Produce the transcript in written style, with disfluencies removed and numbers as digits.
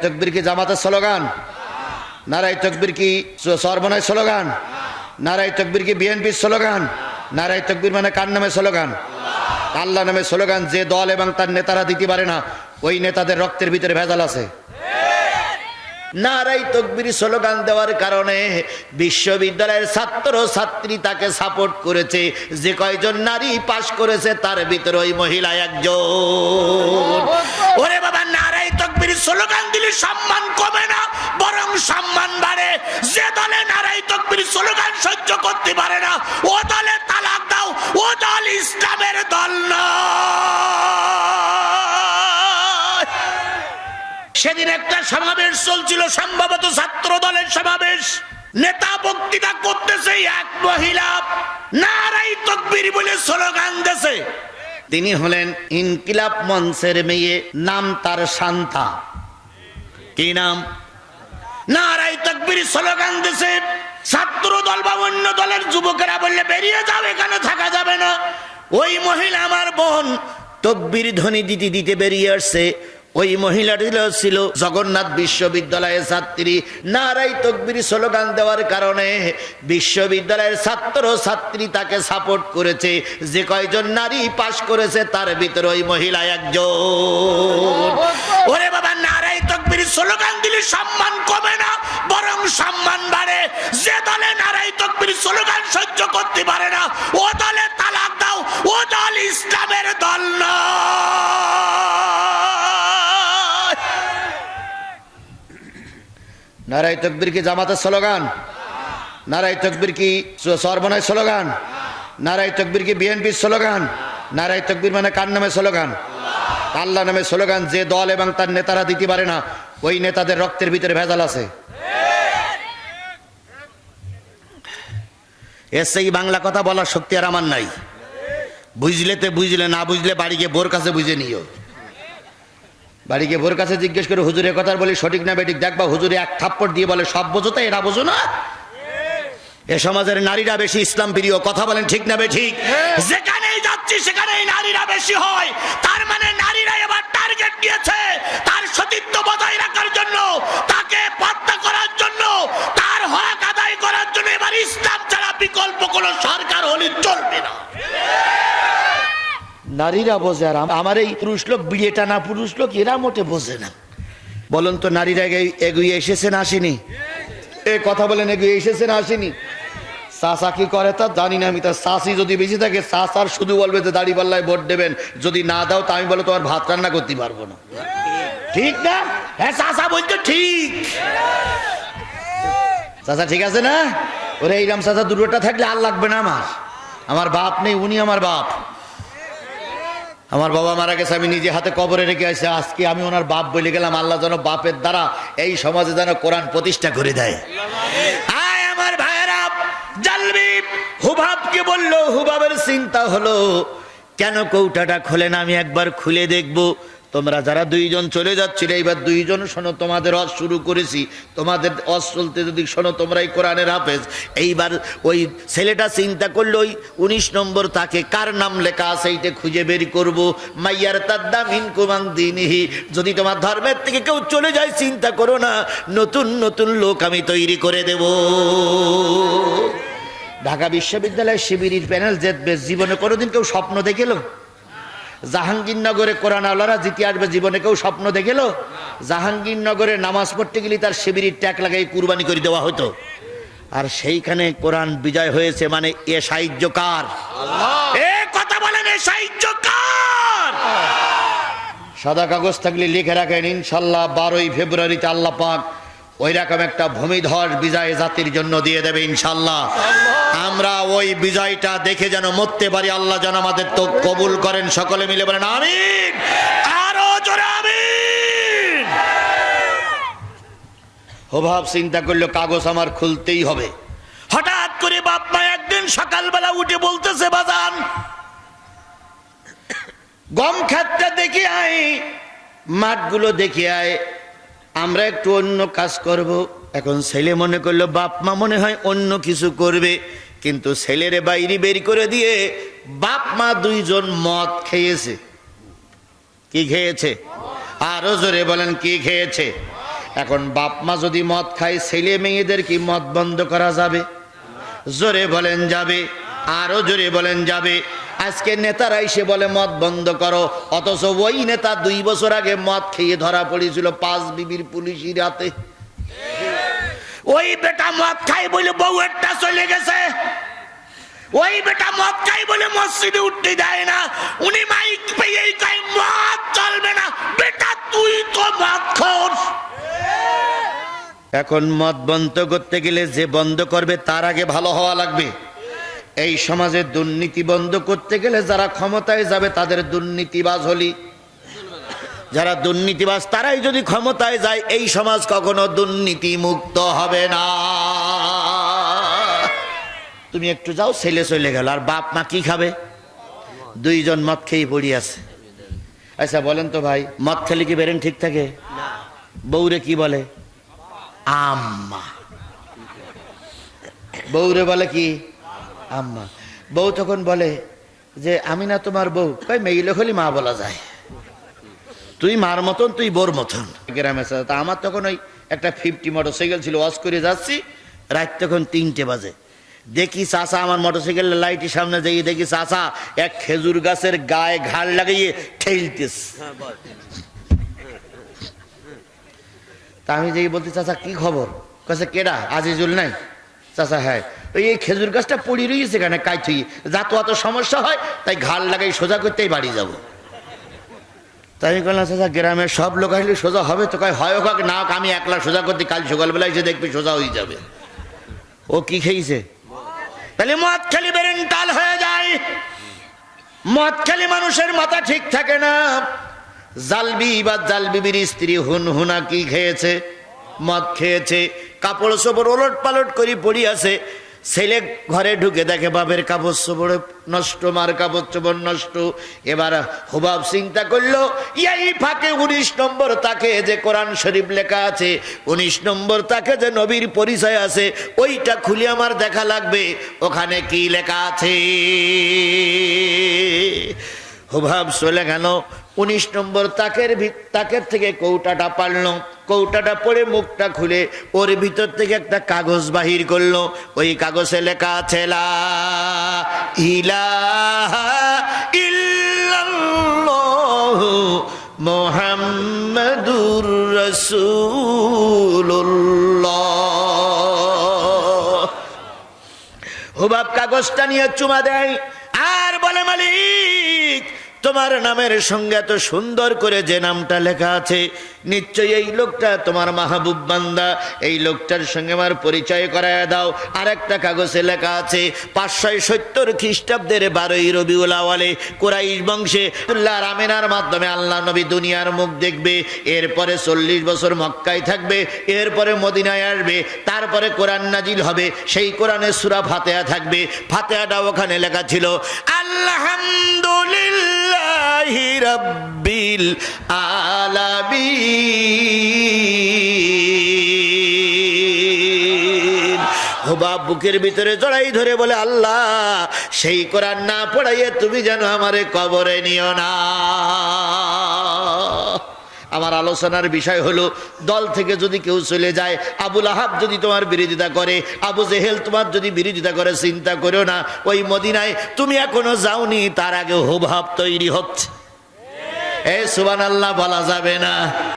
তাকবীর কি জামাতের স্লোগান? নারায়ে তাকবীর কি সরবনায় স্লোগান? নারায়ে তাকবীর কি বিএনপির স্লোগান? নারায়ে তাকবীর মানে কার নামে স্লোগান? আল্লাহ নামে স্লোগান। যে দল এবং তার নেতারা দিতে পারে না, ওই নেতাদের রক্তের ভিতরে ভেজাল আছে। নারায়ে তাকবীর স্লোগান দেওয়ার কারণে বিশ্ববিদ্যালয়ের ছাত্র ছাত্রী তাকে সাপোর্ট করেছে। যে কয়জন নারী পাশ করেছে তার ভিতরে ওই মহিলা একজন। ওরে বাবা, নারায়ে তাকবীর স্লোগান দিলে সম্মান কমে না, বরং সম্মান বাড়ে। যে দলে নারায়ে তাকবীর স্লোগান সহ্য করতে পারে না, ও দলে তালাক দাও, ও দল ইসলামের দল না। সেদিন একটা সমাবেশ চলছিল, সম্ভবত ছাত্র দলের সমাবেশ। নেতা বক্তৃতা করতেছে, এক মহিলা নারায়ে তাকবীর বলে স্লোগান দিয়েছে। তিনি হলেন ইনকিলাব মঞ্চের মেয়ে, নাম তার শান্তা। কি নাম? নারায়ে তাকবীর স্লোগান দিয়েছে। ছাত্র দল বা অন্য দলের যুবকেরা বললে বেরিয়ে যাও, এখানে থাকা যাবে না। ওই মহিলা আমার বোন তাকবীর ধ্বনি দিতে দিতে বেরিয়ে আসছে। ওই মহিলাটি ছিল জগন্নাথ বিশ্ববিদ্যালয়ের ছাত্রী। নারায়ে তাকবীর স্লোগান দেওয়ার কারণে বিশ্ববিদ্যালয়ের ছাত্র ছাত্রী তাকে সাপোর্ট করেছে। যে কয়জন নারী পাশ করেছে তার ভিতরে ওই মহিলা একজন। ওরে বাবা, নারায়ে তাকবীর স্লোগান দিলে সম্মান কমে না, বরং সম্মান বাড়ে। যে দলে নারায়ে তাকবীর স্লোগান সহ্য করতে পারে না, ও দলে তালাক দাও, ও দল ইসলামের দল না। নারায়ে তাকবীর কি জামাতের স্লোগান? নারায়ে তাকবীর কি সরবনায় স্লোগান? নারায়ে তাকবীর কি বিএনপির স্লোগান? নারায়ে তাকবীর মানে কার নামে স্লোগান? আল্লাহ নামে স্লোগান। যে দল এবং তার নেতারা দিতে পারে না, ওই নেতাদের রক্তের ভিতরে ভেজাল আছে। এই বাংলা কথা বলার শক্তি আর আমার নাই। বুঝলে তো বুঝলে, না বুঝলে বাড়ি গিয়ে বোর কাছে বুঝে নিও। বাড়ি গিয়ে বোর কাছে জিজ্ঞেস করে হুজুরের কথা বলি সঠিক না বেঠিক, দেখবা হুজুরে এক থাপ্পড় দিয়ে বলে সব বোঝো তো, এরা বোঝো না। এ সমাজের নারীরা বেশি ইসলাম প্রিয়, কথা বলেন ঠিক না বেঠিক? যেখানেই যাচ্ছি সেখানেই নারীরা বেশি হয়। তার মানে নারীরা এবার টার্গেট দিয়েছে তার সতীত্ব বজায় রাখার জন্য, তাকে হত্যা করার জন্য, তার হক আদায় করার জন্য। এবার ইসলাম ছাড়া বিকল্প কোনো সরকার হলে চলবে না। নারীরা বোঝে, আর আমার এই পুরুষ লোক, বিয়েটা না পুরুষ লোক, এরা মোটে বোঝে না। বলুন তো, নারীরা এগিয়ে এসেছে না আসেনি? এ কথা বলেন, এগিয়ে এসেছে না আসেনি? চাচা কি করে তা জানি না আমি। তার চাষি যদি বেশি থাকে, চাচার শুধু বলবে যে দাড়িপাল্লায় ভোট দেবেন, যদি না দাও তা আমি বলো তোমার ভাত রান্না করতে পারবো না। ঠিক না? হ্যাঁ, চাচা বলতো ঠিক। চাচা ঠিক আছে না? ওরে এইরাম চাচা দুটোটা থাকলে আর লাগবে না আমার। আমার বাপ নেই, উনি আমার বাপ। আমার বাবা মারা গেছে, আমি নিজে হাতে কবরে রেখে আসি। আজকে আমি ওনার বাপ বলে গেলাম। আল্লাহ যেন বাপের দ্বারা এই সমাজে যেন কোরআন প্রতিষ্ঠা করে দেয়। আয় আমার ভাইয়েরা, জালবি হুবাবকে বলল, হুবাবের চিন্তা হলো কেন কৌটাটা খোলে না, আমি একবার খুলে দেখবো। তোমরা যারা দুইজন চলে যাচ্ছিলে, এইবার দুইজন শোনো, তোমাদের ওয়াজ শুরু করেছি। তোমাদের ওয়াজ চলতে যদি শোনো, তোমরাই কোরআনের হাফেজ। এইবার ওই ছেলেটা চিন্তা করলো, ওই 19 নম্বর তাকে কার নাম লেখা আছে এইটা খুঁজে বের করবো। মাইয়ার তাদ্দা মিনকুম আন দীনিহি, যদি তোমার ধর্মের থেকে কেউ চলে যায়, চিন্তা করো না, নতুন নতুন লোক আমি তৈরি করে দেব। ঢাকা বিশ্ববিদ্যালয়ের শিবিরের প্যানেল জিতবে, জীবনে কোনোদিন কেউ স্বপ্ন দেখেল? জাহাঙ্গীরনগরে কোরআন আওলারা জিতে আসবে, জীবনে কেউ স্বপ্ন দেখেল? জাহাঙ্গীরনগরে নামাজ পড়তে গেলে তার শিবিরের ট্যাগ লাগাই কুরবানি করে দেওয়া হতো। আর সেইখানে কোরআন বিজয় হয়েছে, মানে এ সাহায্য কার? এ কথা বলেন, এ সাহায্য কার? সাদা কাগজ থাকলে লিখে রাখেন, ইনশাল্লাহ 12ই ফেব্রুয়ারিতে আল্লাহ পাক ওই রকম একটা ভূমিধস বিজয় জাতির জন্য দিয়ে দেবে ইনশাল্লাহ। আমরা ওই বিজয়টা দেখে যেন মরতে পারি। আল্লাহ যেন আমাদের তো কবুল করেন। সকলে মিলে বলেন আমিন, আরো জোরে আমিন। হুবাব চিন্তা করলো, কাগজ আমার খুলতেই হবে। হঠাৎ করে বাপ মা একদিন সকালবেলা উঠে বলতেছে, বাজান গম ক্ষেতটা দেখে আয়, মাঠগুলো দেখে আয়, আমরা একটু অন্য কাজ করব। এখন ছেলে মনে করলো বাপ মা মনে হয় অন্য কিছু করবে, কিন্তু ছেলেরে বাইরে বের করে দিয়ে বাপ মা দুইজন মদ খেয়েছে। কি খেয়েছে? আরো জোরে বলেন, কি খেয়েছে? এখন বাপ মা যদি মদ খায়, ছেলে মেয়েদের কি মদ বন্ধ করা যাবে? জোরে বলেন যাবে, আরো জোরে বলেন যাবে। আজকে নেতারা এসে বলে মদ বন্ধ করো, অথচ ওই নেতা 2 বছর আগে মদ খেয়ে ধরা পড়েছিল 5 বিবির পুলিশি রাতে। ওই বেটা মদ খাই বলে বউয়েরটা চলে গেছে, ওই বেটা মদ খাই বলে মসজিদে উঠতে দেয় না, উনি মাইক পেয়ে কয় মদ চলবে না। বেটা তুই তো মদ খোর। এখন মদ বন্ধ করতে গেলে যে বন্ধ করবে তার আগে ভালো হওয়া লাগবে। এই সমাজে দুর্নীতি বন্ধ করতে গেলে যারা ক্ষমতায় যাবে তাদের দুর্নীতিবাজ হলি, যারা দুর্নীতিবাজ তারাই যদি ক্ষমতায় যায়, এই সমাজ কখনো দুর্নীতি মুক্ত হবে না। তুমি একটু যাও, ছেলে চলে গেল, আর বাপ মা কি খাবে? 2 জন মদ খেয়ে পড়ি আছে। আচ্ছা বলেন তো ভাই, মদ খেলে কি বেরেন ঠিক থাকে? বউরে কি বলে? আম্মা। বউরে বলে কি? আম্মা। বউ তখন বলে যে আমি না তোমার বউ। কই মেয়ে লোক হলি মা বলা যায়, তুই মার মতন, তুই বোর মতন। গ্রামে তা আমার তখন ওই একটা 50 মোটরসাইকেল ছিল, ওয়াশ করে যাচ্ছি, রাত তখন 3টে বাজে। দেখি চাচা আমার মোটরসাইকেলের লাইটের সামনে যেয়ে দেখি চাচা এক খেজুর গাছের গায়ে ঘাড় লাগিয়ে ঠেলতেছে। তা আমি যেই বলতে, চাচা কি খবর? কাছে কেডা? আজিজুল নাই? চাচা হ্যাঁ। এই খেজুর গাছটা পড়ে রয়েছে কেন? কাইথি যা তো অত সমস্যা হয়, তাই ঘাড় লাগাই সোজা করতেই বাড়ি যাব। তাই আমি বললাম চাচা গ্রামের সব লোক আসলে সোজা হবে তো? কয় হয় হোক না হোক, আমি একলা সোজা করতে, কাল সকালবেলা এসে দেখবি সোজা হয়ে যাবে। ও কি খেয়েছে? তাহলে মদ খেলি বেরেন্টাল হয়ে যায়, মদ খেলি মানুষের মাথা ঠিক থাকে না। জালবি বা জালবিবির স্ত্রী হুনহুনা কি খেয়েছে? মদ খেয়েছে, কাপড় চোপড় ওলট পালট করে পড়ি আছে। ছেলে ঘরে ঢুকে দেখে বাপের কাপড় চোপড় নষ্ট, মার কাপড় চোপড় নষ্ট। এবার হুবাব চিন্তা করলো, এই ফাঁকে 19 নম্বর তাকে যে কোরআন শরীফ লেখা আছে, 19 নম্বর তাকে যে নবীর পরিচয় আছে, ওইটা খুলে আমার দেখা লাগবে, ওখানে কি লেখা আছে। হুবাব চলে গেল 19 নম্বর তাকের থেকে কৌটাটা পারলো, কৌটাটা পড়ে মুখটা খুলে ওর ভিতর থেকে একটা কাগজ বাহির করলো। ওই কাগজে লেখা আছে লা ইলাহা ইল্লাল্লাহু মুহাম্মাদুর রাসূলুল্লাহ। হুবাব কাগজটা নিয়ে চুমা দেয় আর বলে, মালিক তোমার নামের সঙ্গে এত সুন্দর করে যে নামটা লেখা আছে, নিশ্চয়ই এই লোকটা তোমার মাহবুব বান্দা, এই লোকটার সঙ্গে আমার পরিচয় করায় দাও। আর একটা কাগজে লেখা আছে 570 খ্রিস্টাব্দের 12ই রবিউল আওয়ালে কুরাইশ বংশে আব্দুল্লাহ আমিনার মাধ্যমে আল্লাহ নবী দুনিয়ার মুখ দেখবে, এরপরে 40 বছর মক্কায় থাকবে, এরপরে মদিনায় আসবে, তারপরে কোরআন নাজিল হবে, সেই কোরআনে সূরা ফাতিহা থাকবে। ফাতিহাটা ওখানে লেখা ছিল আলহামদুলিল্লাহি রাব্বিল আলামিন। হুবাব বুকের ভিতরে জড়াই ধরে বলে, আল্লাহ সেই কোরআন না পড়াইয়ে তুমি যেন আমারে কবরে নিও না। আমার আলোচনার বিষয় হলো, দল থেকে যদি কেউ চলে যায়, আবুল আহাব যদি তোমার বিরোধিতা করে, আবু জেহেল তোমার যদি বিরোধিতা করে, চিন্তা করো না, ওই মদিনায় তুমি এখনো যাওনি, তার আগে হুবহাব তৈরি হচ্ছে। এ সুবহানাল্লাহ বলা যাবে না।